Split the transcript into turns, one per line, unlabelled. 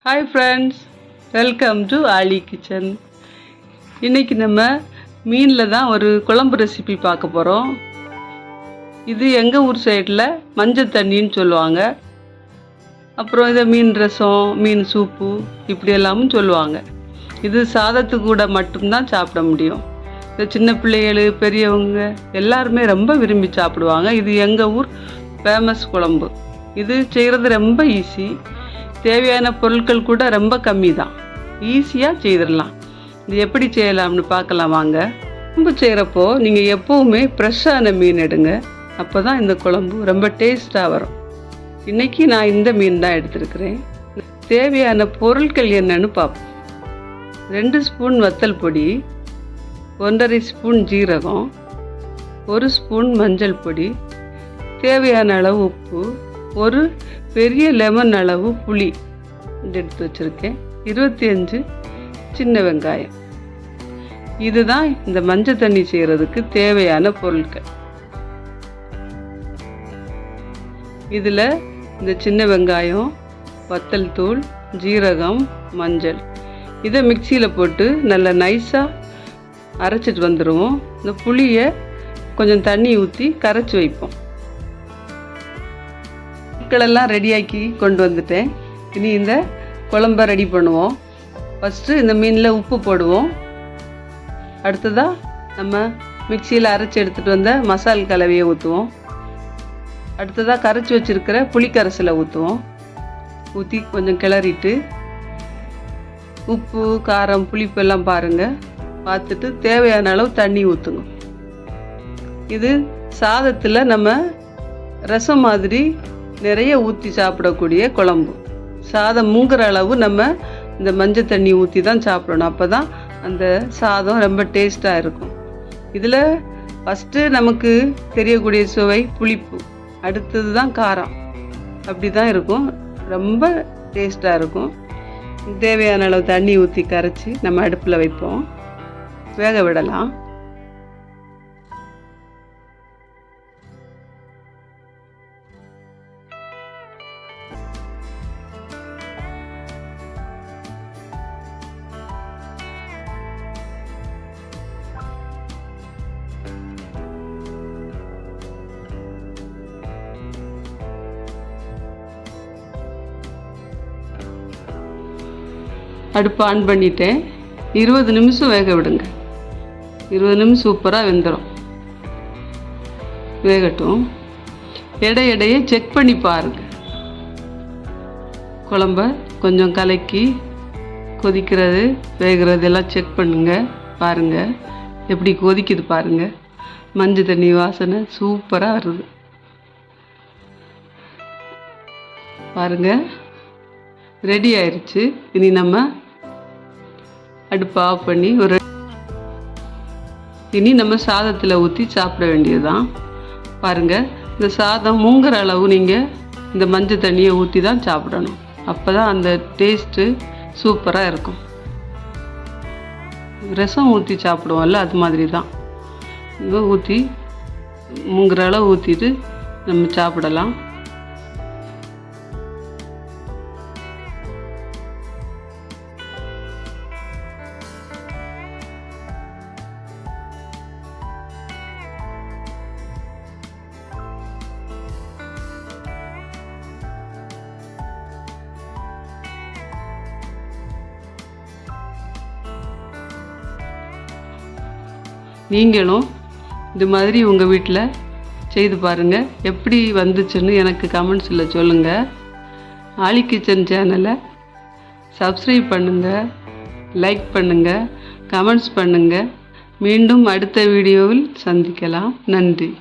Hi friends, welcome to ஆலி kitchen. இன்றைக்கி நம்ம மீனில் தான் ஒரு குழம்பு ரெசிபி பார்க்க போகிறோம். இது எங்கள் ஊர் சைடில் மஞ்சள் தண்ணின்னு சொல்லுவாங்க. அப்புறம் இதை மீன் ரசம், மீன் சூப்பு இப்படி எல்லாமும் சொல்லுவாங்க. இது சாதத்துக்கு கூட மட்டும்தான் சாப்பிட முடியும். இந்த சின்ன பிள்ளைகள், பெரியவங்க எல்லாருமே ரொம்ப விரும்பி சாப்பிடுவாங்க. இது எங்கள் ஊர் ஃபேமஸ் குழம்பு. இது செய்கிறது ரொம்ப ஈஸி. தேவையான பொருட்கள் கூட ரொம்ப கம்மி தான். ஈஸியாக செய்திடலாம். இது எப்படி செய்யலாம்னு பார்க்கலாம் வாங்க. குழம்பு செய்கிறப்போ நீங்கள் எப்போவுமே ஃப்ரெஷ்ஷான மீன் எடுங்க. அப்போ தான் இந்த குழம்பு ரொம்ப டேஸ்ட்டாக வரும். இன்றைக்கி நான் இந்த மீன் தான் எடுத்துருக்கிறேன். தேவையான பொருட்கள் என்னன்னு பார்ப்போம். 2 ஸ்பூன் வத்தல் பொடி, 1½ ஸ்பூன் ஜீரகம், 1 ஸ்பூன் மஞ்சள் பொடி, தேவையான அளவு உப்பு, ஒரு பெரிய லெமன் அளவு புளி எடுத்து வச்சுருக்கேன், 25 சின்ன வெங்காயம். இதுதான் இந்த மஞ்சள் தண்ணி செய்கிறதுக்கு தேவையான பொருட்கள். இதில் இந்த சின்ன வெங்காயம், வத்தல் தூள், ஜீரகம், மஞ்சள் இதை மிக்சியில் போட்டு நல்லா நைஸாக அரைச்சிட்டு வந்துடுவோம். இந்த புளியை கொஞ்சம் தண்ணி ஊற்றி கரைச்சி வைப்போம். எல்லாம் ரெடியாக்கி கொண்டு வந்துட்டேன். இனி இந்த குழம்ப ரெடி பண்ணுவோம். ஃபஸ்ட்டு இந்த மீனில் உப்பு போடுவோம். அடுத்ததாக நம்ம மிக்சியில் அரைச்சி எடுத்துகிட்டு வந்த மசால் கலவையை ஊற்றுவோம். அடுத்ததாக கரைச்சி வச்சுருக்கிற புளிக்கரைசலை ஊற்றுவோம். ஊற்றி கொஞ்சம் கிளறிட்டு உப்பு, காரம், புளிப்பு எல்லாம் பாருங்கள். பார்த்துட்டு தேவையான அளவு தண்ணி ஊற்றுங்க. இது சாதத்தில் நம்ம ரசம் மாதிரி நிறைய ஊற்றி சாப்பிடக்கூடிய குழம்பு. சாதம் மூங்குற அளவு நம்ம இந்த மஞ்சள் தண்ணி ஊற்றி தான் சாப்பிடணும். அப்போ தான் அந்த சாதம் ரொம்ப டேஸ்ட்டாக இருக்கும். இதில் ஃபஸ்ட்டு நமக்கு தெரியக்கூடிய சுவை புளிப்பு, அடுத்தது தான் காரம். அப்படி தான் இருக்கும். ரொம்ப டேஸ்ட்டாக இருக்கும். தேவையான அளவு தண்ணி ஊற்றி கரைச்சி நம்ம அடுப்பில் வைப்போம். வேக விடலாம். அடுப்பு ஆன் பண்ணிட்டேன். 20 நிமிஷம் வேக விடுங்க. 20 நிமிஷம் சூப்பராக வெந்துடும். வேகட்டும். எடையே செக் பண்ணி பாருங்கள். குழம்ப கொஞ்சம் கலக்கி கொதிக்கிறது, வேகிறது எல்லாம் செக் பண்ணுங்கள். பாருங்கள் எப்படி கொதிக்குது பாருங்கள். மஞ்சள் தண்ணி வாசனை சூப்பராக வருது பாருங்கள். ரெடி ஆயிடுச்சு. இனி நம்ம அடுப்பை ஆஃப் பண்ணி இனி நம்ம சாதத்தில் ஊற்றி சாப்பிட வேண்டியது தான். பாருங்கள், இந்த சாதம் மூங்குற அளவு நீங்கள் இந்த மஞ்சள் தண்ணியை ஊற்றி தான் சாப்பிடணும். அப்போ தான் அந்த டேஸ்ட்டு சூப்பராக இருக்கும். ரசம் ஊற்றி சாப்பிடுவோம்ல, அது மாதிரி தான். இதை ஊற்றி மூங்குற அளவு ஊற்றிட்டு நம்ம சாப்பிடலாம். நீங்களும் இது மாதிரி உங்கள் வீட்டில் செய்து பாருங்கள். எப்படி வந்துச்சுன்னு எனக்கு கமெண்ட்ஸில் சொல்லுங்கள். ஆலி கிச்சன் சேனலை சப்ஸ்கிரைப் பண்ணுங்கள், லைக் பண்ணுங்கள், கமெண்ட்ஸ் பண்ணுங்கள். மீண்டும் அடுத்த வீடியோவில் சந்திக்கலாம். நன்றி.